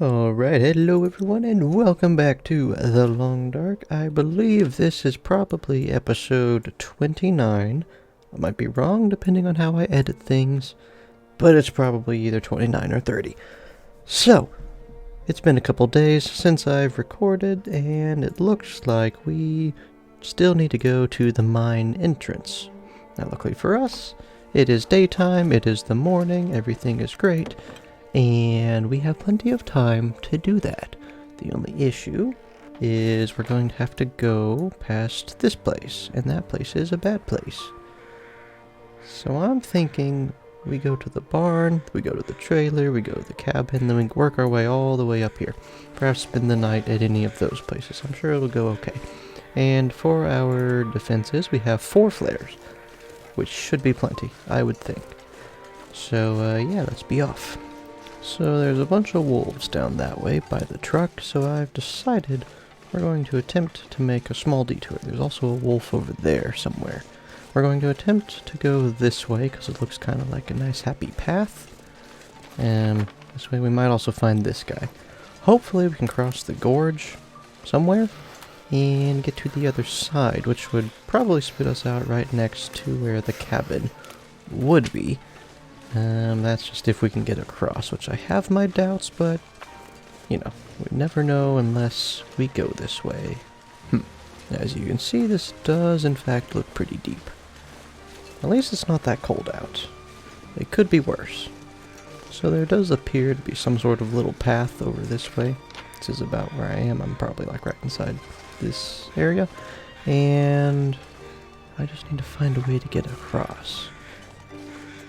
Alright, hello everyone and welcome back to The Long Dark. I believe this is probably episode 29. I might be wrong depending on how I edit things, but it's probably either 29 or 30. So, it's been a couple days since I've recorded and it looks like we still need to go to the mine entrance. Now luckily for us, it is daytime, it is the morning, everything is great. And we have plenty of time to do that. The only issue is we're going to have to go past this place, and that place is a bad place. So I'm thinking we go to the barn, we go to the trailer, we go to the cabin, then we work our way all the way up here. Perhaps spend the night at any of those places. I'm sure it'll go okay. And for our defenses, we have 4 flares, which should be plenty, I would think. So yeah, let's be off. So there's a bunch of wolves down that way by the truck, so I've decided we're going to attempt to make a small detour. There's also a wolf over there somewhere. We're going to attempt to go this way because it looks kind of like a nice happy path. And this way we might also find this guy. Hopefully we can cross the gorge somewhere and get to the other side, which would probably spit us out right next to where the cabin would be. That's just if we can get across, which I have my doubts, but, you know, we never know unless we go this way. As you can see, this does in fact look pretty deep. At least it's not that cold out. It could be worse. So there does appear to be some sort of little path over this way. This is about where I am. I'm probably like right inside this area. And I just need to find a way to get across.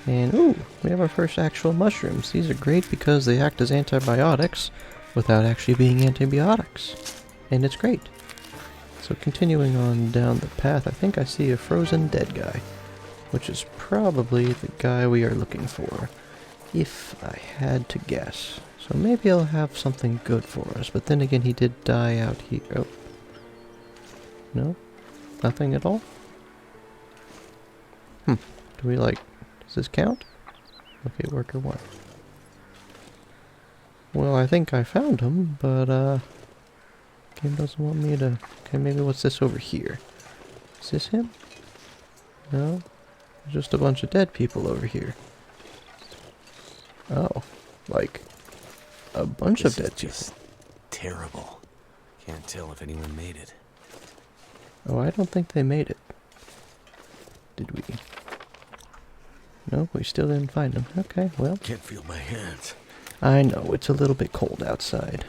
And, ooh, we have our first actual mushrooms. These are great because they act as antibiotics without actually being antibiotics. And it's great. So continuing on down the path, I think I see a frozen dead guy, which is probably the guy we are looking for, if I had to guess. So maybe he'll have something good for us, but then again, he did die out here. Oh. No? Nothing at all? Do we does this count? Okay, worker 1. Well, I think I found him, but, game doesn't want me to... Okay, maybe what's this over here? Is this him? No? There's just a bunch of dead people over here. Oh, like, a bunch of dead people. Just terrible. Can't tell if anyone made it. Oh, I don't think they made it. Did we? No, we still didn't find him. Okay, well. Can't feel my hands. I know, it's a little bit cold outside.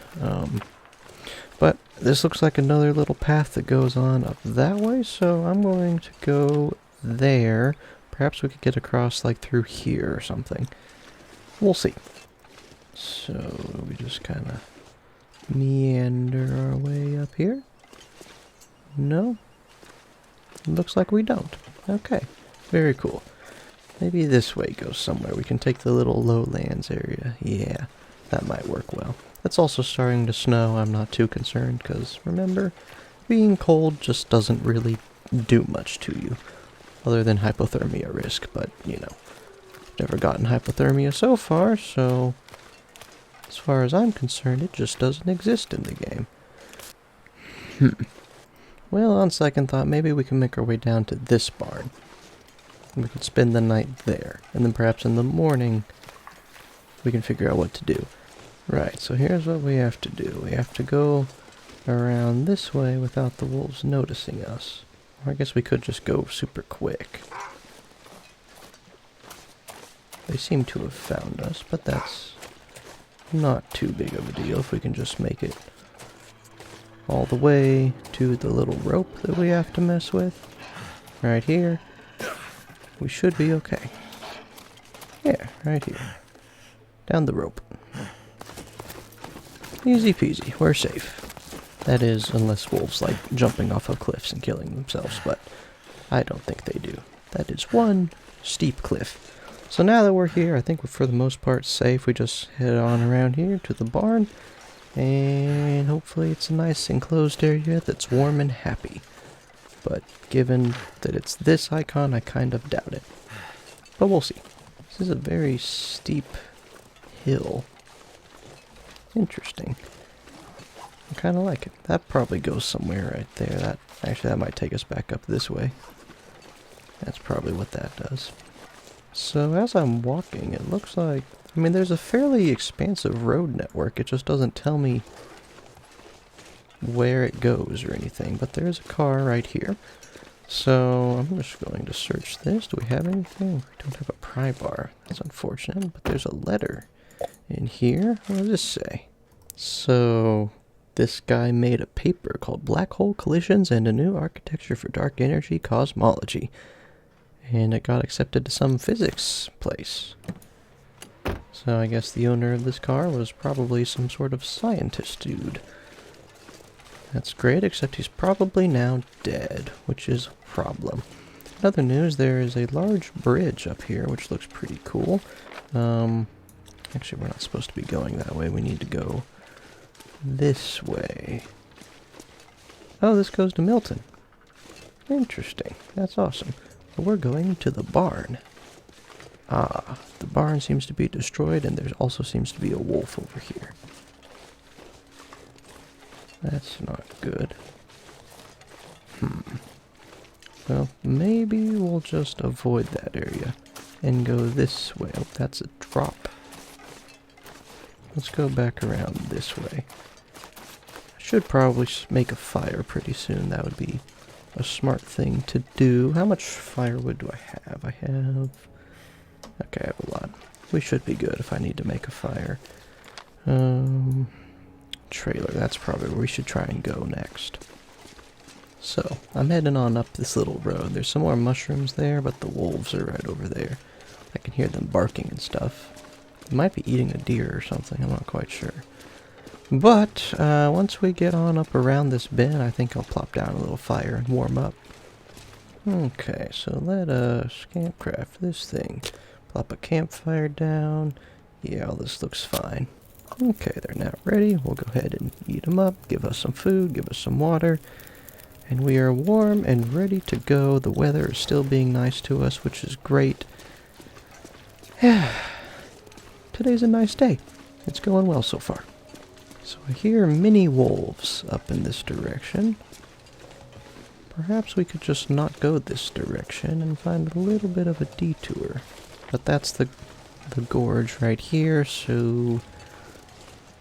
But this looks like another little path that goes on up that way, so I'm going to go there. Perhaps we could get across, like, through here or something. We'll see. So, we just kind of meander our way up here. No? Looks like we don't. Okay, very cool. Maybe this way goes somewhere. We can take the little lowlands area. Yeah, that might work well. It's also starting to snow. I'm not too concerned because, remember, being cold just doesn't really do much to you. Other than hypothermia risk, but, you know, never gotten hypothermia so far, so as far as I'm concerned, it just doesn't exist in the game. Well, on second thought, maybe we can make our way down to this barn. We can spend the night there, and then perhaps in the morning we can figure out what to do. Right, so here's what we have to do. We have to go around this way without the wolves noticing us. Or I guess we could just go super quick. They seem to have found us, but that's not too big of a deal if we can just make it all the way to the little rope that we have to mess with. Right here. We should be okay. Yeah, right here. Down the rope. Easy peasy, we're safe. That is, unless wolves like jumping off of cliffs and killing themselves, but I don't think they do. That is one steep cliff. So now that we're here, I think we're for the most part safe. We just head on around here to the barn, and hopefully it's a nice enclosed area that's warm and happy. But given that it's this icon, I kind of doubt it. But we'll see. This is a very steep hill. Interesting. I kind of like it. That probably goes somewhere right there. That might take us back up this way. That's probably what that does. So as I'm walking, it looks like, I mean, there's a fairly expansive road network. It just doesn't tell me where it goes or anything, but there's a car right here. So I'm just going to search this. Do we have anything? We don't have a pry bar. That's unfortunate, but there's a letter in here. What does this say? So this guy made a paper called Black Hole Collisions and a New Architecture for Dark Energy Cosmology. And it got accepted to some physics place. So I guess the owner of this car was probably some sort of scientist dude. That's great, except he's probably now dead, which is a problem. In other news, there is a large bridge up here, which looks pretty cool. Actually, we're not supposed to be going that way. We need to go this way. Oh, this goes to Milton. Interesting. That's awesome. But we're going to the barn. Ah, the barn seems to be destroyed, and there also seems to be a wolf over here. That's not good. Well, maybe we'll just avoid that area and go this way. Oh, that's a drop. Let's go back around this way. I should probably make a fire pretty soon. That would be a smart thing to do. How much firewood do I have? I have... Okay, I have a lot. We should be good if I need to make a fire. Trailer, that's probably where we should try and go next. So, I'm heading on up this little road. There's some more mushrooms there, but the wolves are right over there. I can hear them barking and stuff. They might be eating a deer or something, I'm not quite sure. But, once we get on up around this bend, I think I'll plop down a little fire and warm up. Okay, so let us campcraft this thing. Plop a campfire down. Yeah, all this looks fine. Okay, they're now ready. We'll go ahead and eat them up, give us some food, give us some water. And we are warm and ready to go. The weather is still being nice to us, which is great. Today's a nice day. It's going well so far. So I hear mini wolves up in this direction. Perhaps we could just not go this direction and find a little bit of a detour. But that's the gorge right here, so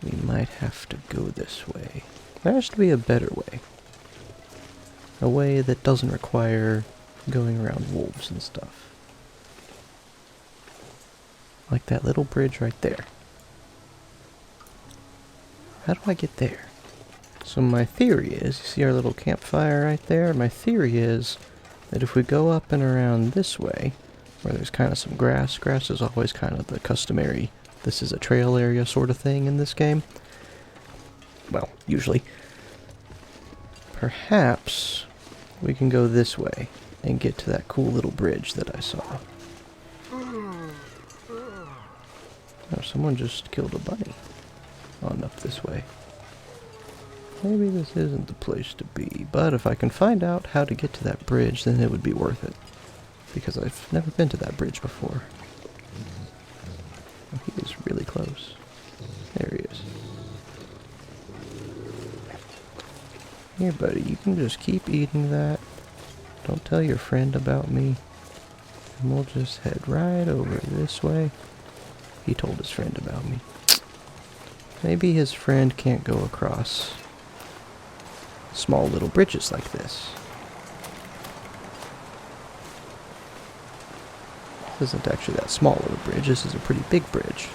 we might have to go this way. There has to be a better way. A way that doesn't require going around wolves and stuff. Like that little bridge right there. How do I get there? So my theory is, you see our little campfire right there? My theory is that if we go up and around this way, where there's kind of some grass is always kind of the customary, this is a trail area sort of thing in this game. Well, usually. Perhaps we can go this way and get to that cool little bridge that I saw. Oh, someone just killed a bunny on up this way. Maybe this isn't the place to be, but if I can find out how to get to that bridge, then it would be worth it. Because I've never been to that bridge before. Oh, he is really close. There he is. Here, buddy, you can just keep eating that. Don't tell your friend about me. And we'll just head right over this way. He told his friend about me. Maybe his friend can't go across small little bridges like this. This isn't actually that small of a bridge. This is a pretty big bridge.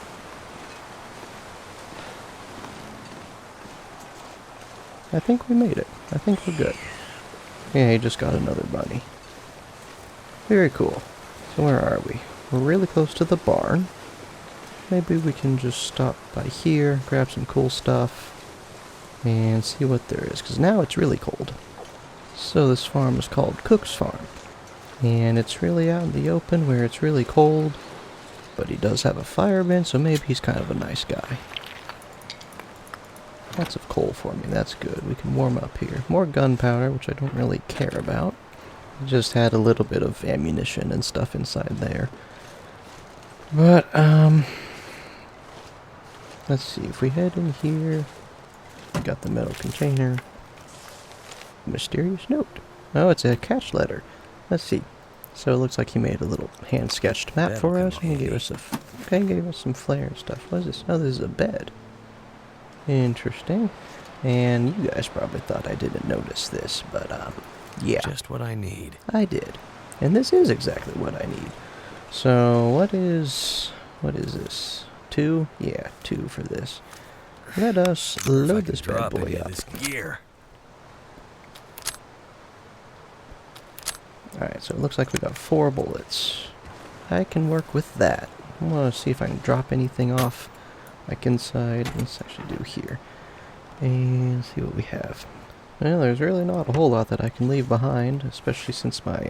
I think we made it. I think we're good. Yeah, he just got another bunny. Very cool. So where are we? We're really close to the barn. Maybe we can just stop by here, grab some cool stuff, and see what there is. Because now it's really cold. So this farm is called Cook's Farm. And it's really out in the open where it's really cold. But he does have a fire bin, so maybe he's kind of a nice guy. Lots of coal for me, that's good. We can warm up here. More gunpowder, which I don't really care about. Just had a little bit of ammunition and stuff inside there. But, Let's see, if we head in here, we got the metal container. Mysterious note. Oh, it's a catch letter. Let's see. So it looks like he made a little hand-sketched map for us, and he gave us gave us some flare and stuff. What is this? Oh, this is a bed. Interesting. And you guys probably thought I didn't notice this, but yeah. Just what I need. I did. And this is exactly what I need. So what is this? 2? Yeah, 2 for this. Let us load this bad boy up. This gear. Alright, so it looks like we got 4 bullets. I can work with that. I want to see if I can drop anything off like inside. Let's actually do here. And see what we have. Well, there's really not a whole lot that I can leave behind, especially since my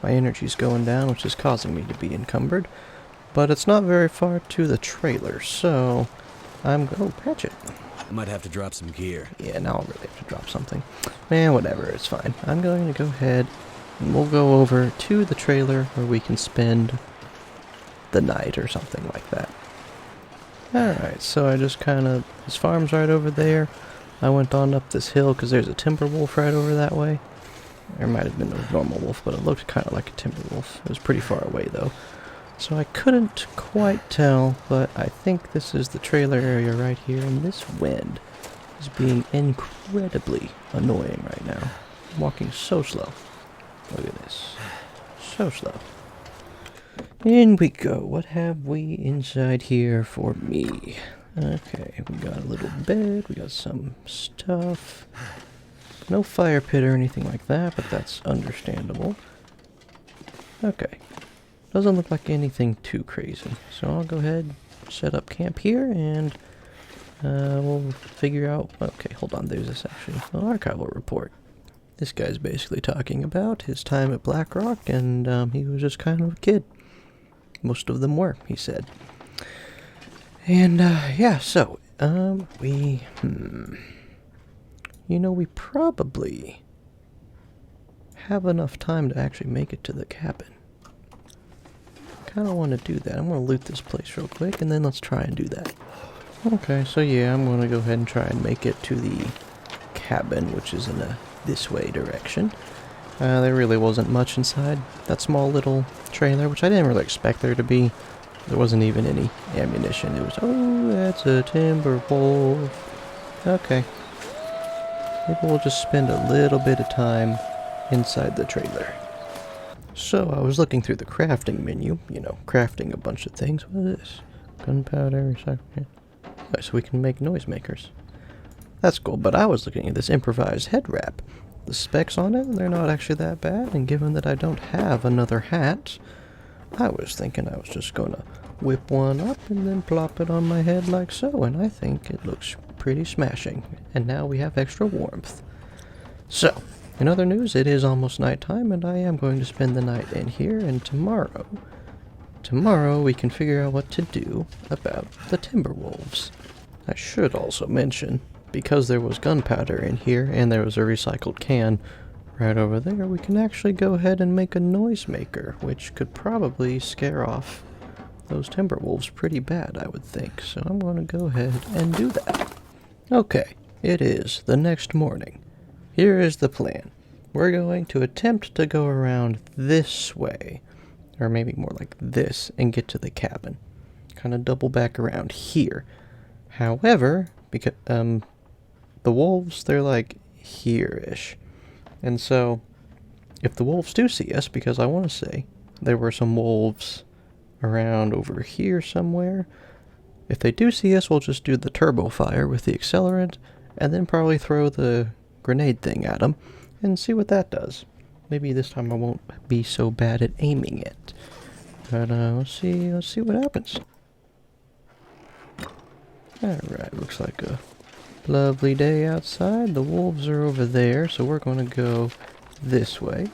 energy's going down, which is causing me to be encumbered. But it's not very far to the trailer, so oh, patch it. I might have to drop some gear. Yeah, now I'll really have to drop something. Man, whatever, it's fine. I'm going to go ahead and we'll go over to the trailer where we can spend the night or something like that. Alright, so I just his farm's right over there. I went on up this hill because there's a timber wolf right over that way. There might have been a normal wolf, but it looked kind of like a timber wolf. It was pretty far away though. So I couldn't quite tell, but I think this is the trailer area right here, and this wind is being incredibly annoying right now. I'm walking so slow. Look at this. So slow. In we go. What have we inside here for me? Okay, we got a little bed, we got some stuff. No fire pit or anything like that, but that's understandable. Okay. Doesn't look like anything too crazy. So I'll go ahead, set up camp here, and we'll figure out... Okay, hold on, there's this actually. An Archival Report. This guy's basically talking about his time at Blackrock, and he was just kind of a kid. Most of them were, he said. And, yeah, so, we probably have enough time to actually make it to the cabin. Kind of want to do that. I'm going to loot this place real quick, and then let's try and do that. Okay, so yeah, I'm going to go ahead and try and make it to the cabin, which is in a this way direction. There really wasn't much inside that small little trailer, which I didn't really expect there to be. There wasn't even any ammunition. It was, oh, that's a timber wolf. Okay. Maybe we'll just spend a little bit of time inside the trailer. So, I was looking through the crafting menu, crafting a bunch of things. What is this? Gunpowder, recycling. Oh, so we can make noisemakers. That's cool, but I was looking at this improvised head wrap. The specs on it, they're not actually that bad, and given that I don't have another hat, I was thinking I was just gonna whip one up and then plop it on my head like so, and I think it looks pretty smashing. And now we have extra warmth. So, in other news, it is almost nighttime, and I am going to spend the night in here, and tomorrow we can figure out what to do about the timber wolves. I should also mention, because there was gunpowder in here, and there was a recycled can right over there, we can actually go ahead and make a noisemaker, which could probably scare off those timber wolves pretty bad, I would think. So I'm going to go ahead and do that. Okay, it is the next morning. Here is the plan. We're going to attempt to go around this way, or maybe more like this, and get to the cabin. Kind of double back around here. However, because the wolves, they're like here-ish. And so, if the wolves do see us, because I want to say there were some wolves around over here somewhere, if they do see us, we'll just do the turbo fire with the accelerant, and then probably throw the grenade thing at them, and see what that does. Maybe this time I won't be so bad at aiming it. But let's see what happens. Alright, looks like a lovely day outside. The wolves are over there, so we're going to go this way.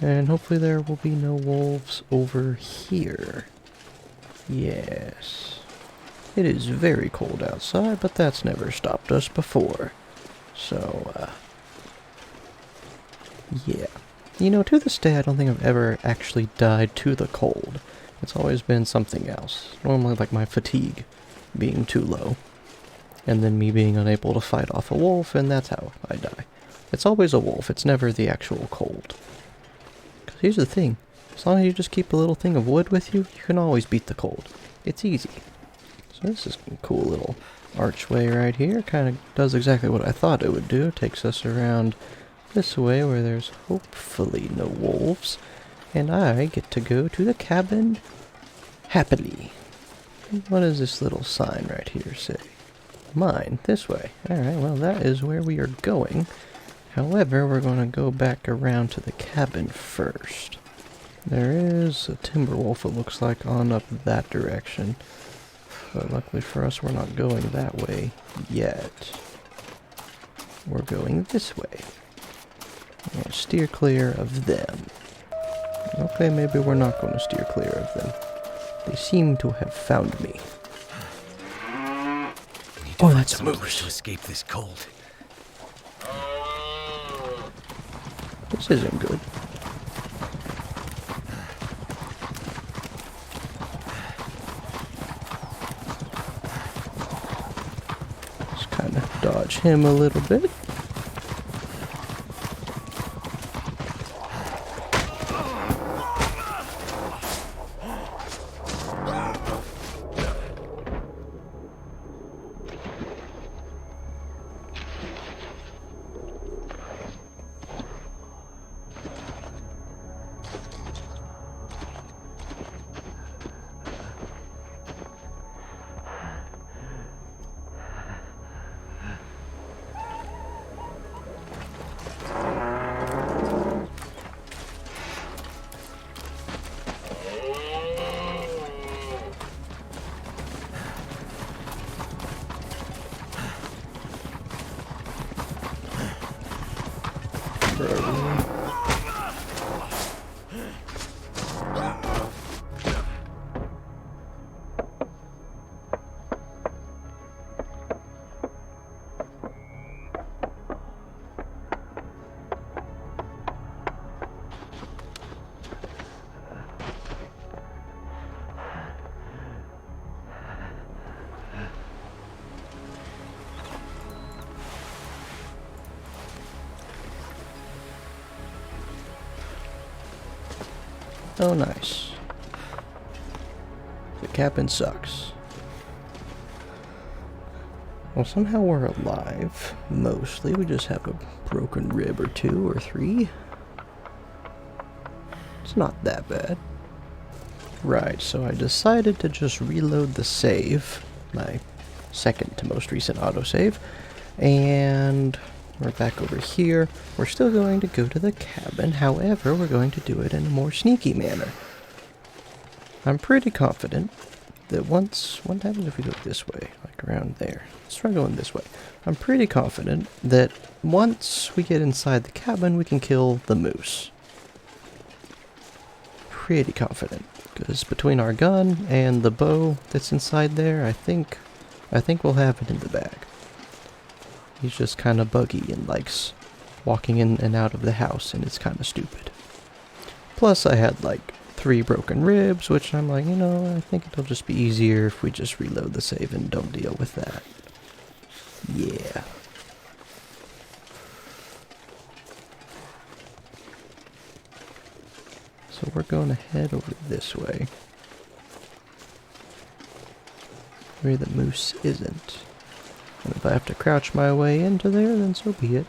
And hopefully there will be no wolves over here. Yes. It is very cold outside, but that's never stopped us before. So, yeah. To this day, I don't think I've ever actually died to the cold. It's always been something else. Normally like my fatigue. being too low. And then me being unable to fight off a wolf, and that's how I die. It's always a wolf, it's never the actual cold. Because here's the thing, as long as you just keep a little thing of wood with you, you can always beat the cold. It's easy. So this is a cool little archway right here. Kind of does exactly what I thought it would do. It takes us around this way where there's hopefully no wolves. And I get to go to the cabin happily. What does this little sign right here say? Mine, this way. Alright, well that is where we are going. However, we're going to go back around to the cabin first. There is a timber wolf, it looks like, on up that direction. But luckily for us, we're not going that way yet. We're going this way. We're going to steer clear of them. Okay, maybe we're not going to steer clear of them. They seem to have found me. Oh, that's a moose. To escape this cold. This isn't good. Just kind of dodge him a little bit. Oh, nice. The cabin sucks. Well, somehow we're alive. Mostly. We just have a broken rib or 2 or 3. It's not that bad. Right, so I decided to just reload the save. My second to most recent autosave. And we're back over here. We're still going to go to the cabin, however, we're going to do it in a more sneaky manner. I'm pretty confident that what happens if we go this way, like around there? Let's try going this way. I'm pretty confident that once we get inside the cabin, we can kill the moose. Pretty confident, because between our gun and the bow that's inside there, I think we'll have it in the bag. He's just kind of buggy and likes walking in and out of the house, and it's kind of stupid. Plus, I had like 3 broken ribs, which I'm like, I think it'll just be easier if we just reload the save and don't deal with that. Yeah. So we're going to head over this way, where the moose isn't. And if I have to crouch my way into there, then so be it.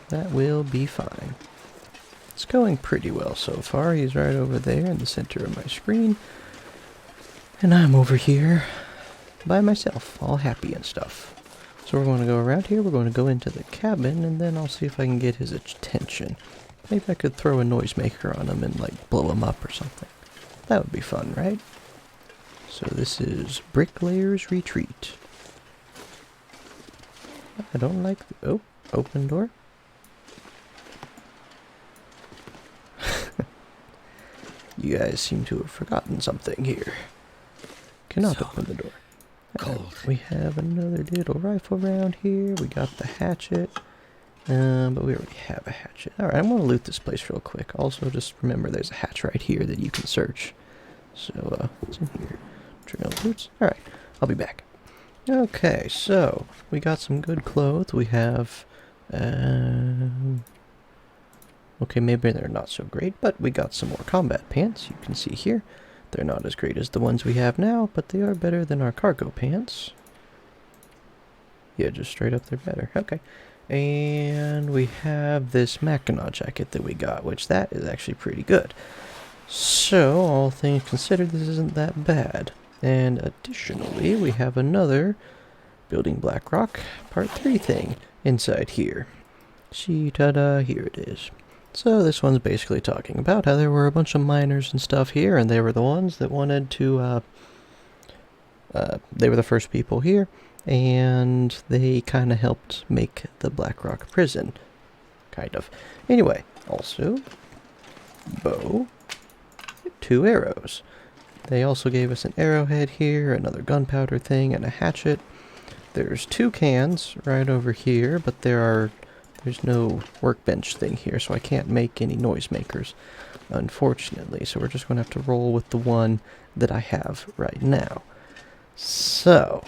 That will be fine. It's going pretty well so far. He's right over there in the center of my screen. And I'm over here by myself, all happy and stuff. So we're going to go around here, we're going to go into the cabin, and then I'll see if I can get his attention. Maybe I could throw a noisemaker on him and like blow him up or something. That would be fun, right? So this is Bricklayer's Retreat. I don't like the... Oh, open door. You guys seem to have forgotten something here. Cannot open the door. Cold. We have another little rifle around here. We got the hatchet. But we already have a hatchet. Alright, I'm going to loot this place real quick. Also, just remember there's a hatch right here that you can search. So, what's in here? Trail boots. Alright, I'll be back. Okay, so we got some good clothes. We have, okay, maybe they're not so great, but we got some more combat pants. You can see here, they're not as great as the ones we have now, but they are better than our cargo pants. Yeah, just straight up they're better. Okay. And we have this Mackinac jacket that we got, which that is actually pretty good. So, all things considered, this isn't that bad. And additionally, we have another Building Blackrock Part 3 thing inside here. See, ta-da, here it is. So this one's basically talking about how there were a bunch of miners and stuff here, and they were the ones that wanted to, they were the first people here, and they kind of helped make the Blackrock prison. Kind of. Anyway, also, bow, 2 arrows. They also gave us an arrowhead here, another gunpowder thing, and a hatchet. There's 2 cans right over here, but there's no workbench thing here, so I can't make any noisemakers, unfortunately. So we're just going to have to roll with the one that I have right now. So,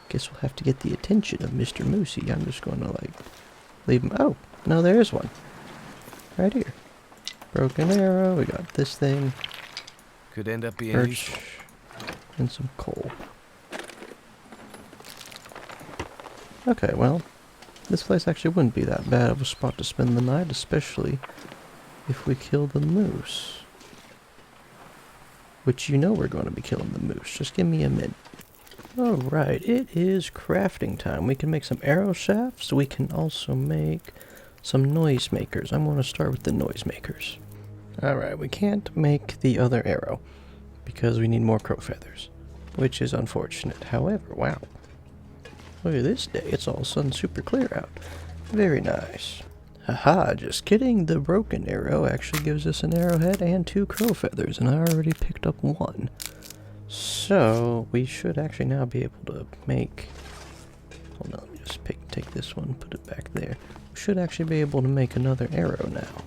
guess we'll have to get the attention of Mr. Moosey. I'm just going to, like, leave him. Oh, no, there is one. Right here. Broken arrow, we got this thing. Could end up being Birch, useful. and some coal. Okay, well, this place actually wouldn't be that bad of a spot to spend the night, especially if we kill the moose. Which you know we're going to be killing the moose. Just give me a minute. Alright, it is crafting time. We can make some arrow shafts. We can also make some noisemakers. I'm going to start with the noisemakers. Alright, we can't make the other arrow because we need more crow feathers, which is unfortunate. However, wow. Look at this day, it's all of a sudden super clear out. Very nice. Haha, just kidding. The broken arrow actually gives us an arrowhead and 2 crow feathers, and I already picked up 1. So, we should actually now be able to make... Hold on, let me just take this one, put it back there. We should actually be able to make another arrow now.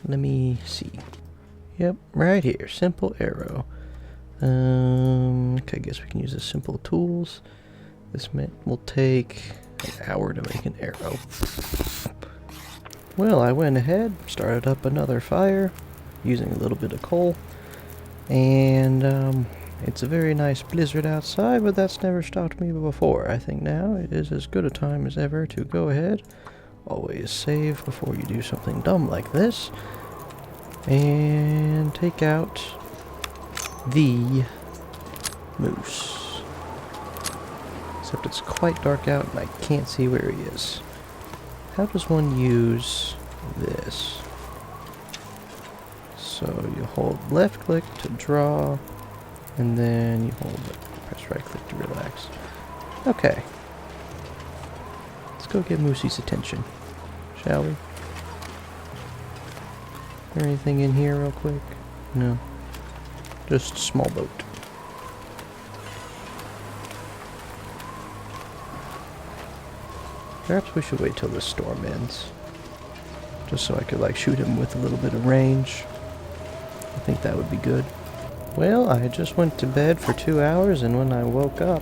Let me see. Yep, right here, simple arrow. Okay, I guess we can use the simple tools. This will take an hour to make an arrow. Well, I went ahead, started up another fire, using a little bit of coal. And, it's a very nice blizzard outside, but that's never stopped me before. I think now it is as good a time as ever to go ahead. Always save before you do something dumb like this. And take out the moose. Except it's quite dark out and I can't see where he is. How does one use this? So you hold left click to draw, and then you press right click to relax. Okay. Let's go get Moosey's attention, shall we? Is there anything in here real quick? No. Just a small boat. Perhaps we should wait till this storm ends. Just so I could, like, shoot him with a little bit of range. I think that would be good. Well, I just went to bed for 2 hours, and when I woke up,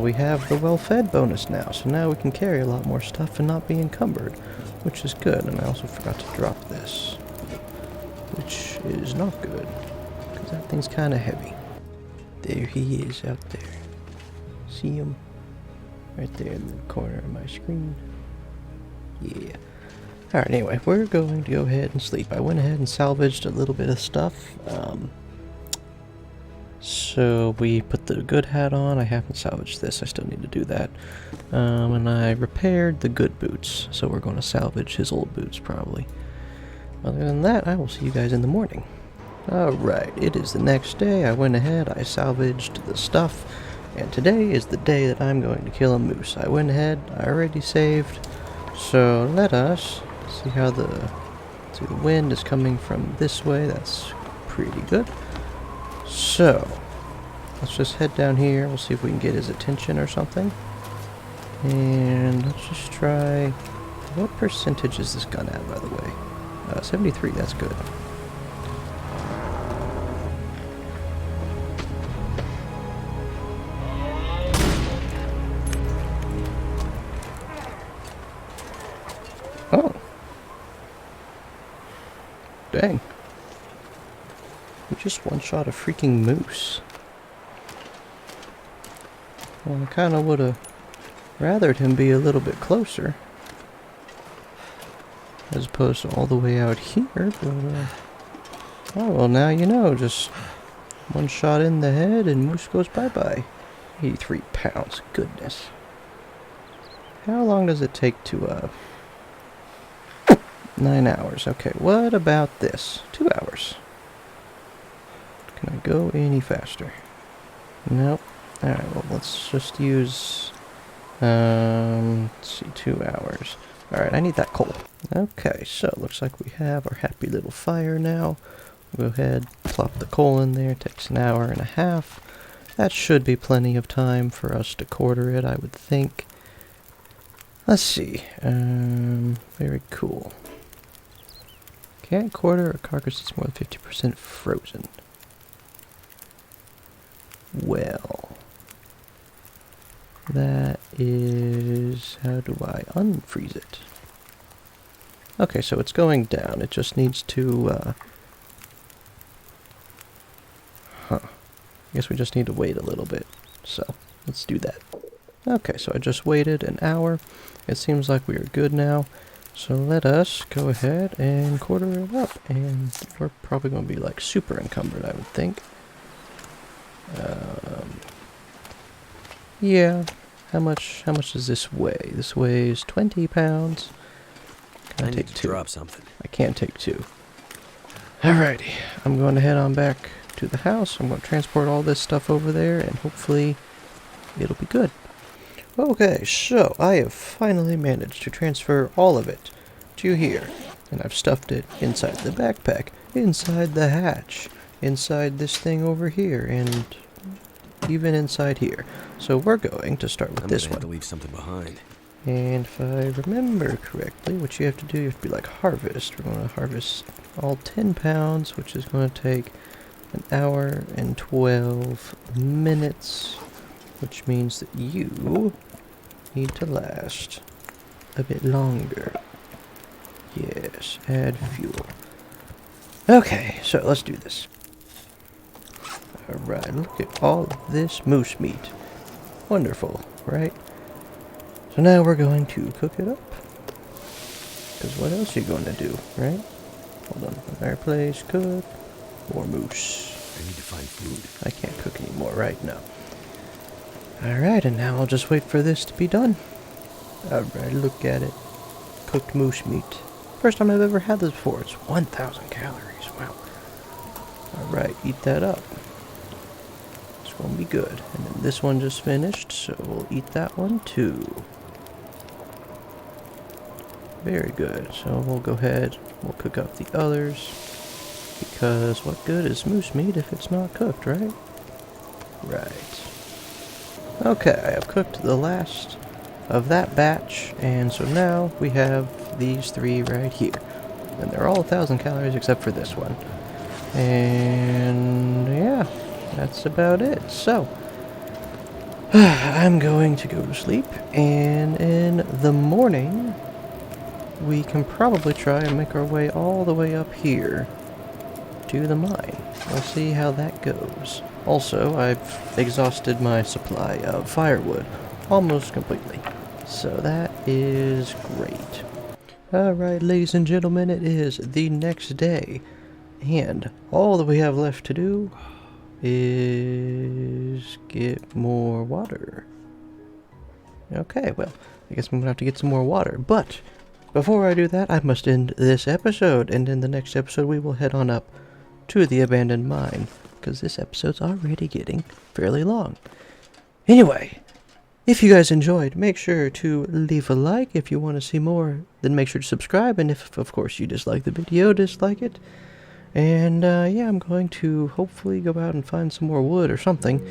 we have the well-fed bonus now. So now we can carry a lot more stuff and not be encumbered, which is good. And I also forgot to drop this, which is not good, because that thing's kind of heavy. There he is out there. See him? Right there in the corner of my screen. Yeah. Alright, anyway, we're going to go ahead and sleep. I went ahead and salvaged a little bit of stuff. So we put the good hat on. I haven't salvaged this. I still need to do that. And I repaired the good boots. So we're going to salvage his old boots, probably. Other than that, I will see you guys in the morning. Alright, it is the next day. I went ahead, I salvaged the stuff. And today is the day that I'm going to kill a moose. I went ahead, I already saved. So let us see how the wind is coming from this way. That's pretty good. So let's just head down here. We'll see if we can get his attention or something. And let's just try... What percentage is this gun at, by the way? 73, that's good. just one-shot a freaking moose. Well, I kind of would have rathered him be a little bit closer, as opposed to all the way out here, but, oh, well, now you know, just one shot in the head and moose goes bye-bye. 83 pounds, goodness. How long does it take to, 9 hours. Okay, what about this? 2 hours. Can I go any faster? Nope. Alright, well, let's just use, let's see, 2 hours. Alright, I need that coal. Okay, so it looks like we have our happy little fire now. We'll go ahead, plop the coal in there. It takes an hour and a half. That should be plenty of time for us to quarter it, I would think. Let's see. Very cool. Can't quarter a carcass that's more than 50% frozen. Well, that is... how do I unfreeze it? Okay, so it's going down. It just needs to, I guess we just need to wait a little bit. So, let's do that. Okay, so I just waited an hour. It seems like we are good now. So let us go ahead and quarter it up. And we're probably going to be like super encumbered, I would think. Yeah. How much does this weigh? This weighs 20 pounds. Can I take two? Drop something. I can't take two. Alrighty. I'm going to head on back to the house. I'm going to transport all this stuff over there and hopefully it'll be good. Okay, so I have finally managed to transfer all of it to here. And I've stuffed it inside the backpack, inside the hatch, inside this thing over here, and even inside here. So we're going to start with this one. I'm gonna have to leave something behind. And if I remember correctly, what you have to do, you have to be like harvest. We're going to harvest all 10 pounds, which is going to take an hour and 12 minutes, which means that you need to last a bit longer. Yes, add fuel. Okay, so let's do this. Alright, look at all of this moose meat. Wonderful, right? So now we're going to cook it up. Because what else are you going to do, right? Hold on. Fireplace, cook, more moose. I need to find food. I can't cook anymore right now. Alright, and now I'll just wait for this to be done. Alright, look at it. Cooked moose meat. First time I've ever had this before. It's 1,000 calories. Wow. Alright, eat that up. It's gonna be good. And then this one just finished, so we'll eat that one too. Very good. So we'll go ahead, we'll cook up the others. Because what good is moose meat if it's not cooked, right? Right. Okay, I have cooked the last of that batch, and so now we have these three right here. And they're all 1,000 calories except for this one. And yeah, that's about it. So, I'm going to go to sleep, and in the morning, we can probably try and make our way all the way up here to the mine. We'll see how that goes. Also, I've exhausted my supply of firewood almost completely. So that is great. Alright, ladies and gentlemen, it is the next day. And all that we have left to do is get more water. Okay, well, I guess I'm going to have to get some more water. But before I do that, I must end this episode. And in the next episode, we will head on up to the abandoned mine, because this episode's already getting fairly long. Anyway, if you guys enjoyed, make sure to leave a like. If you want to see more, then make sure to subscribe. And if, of course, you dislike the video, dislike it. And, yeah, I'm going to hopefully go out and find some more wood or something.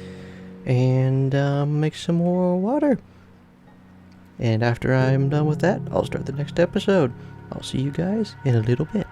And, make some more water. And after I'm done with that, I'll start the next episode. I'll see you guys in a little bit.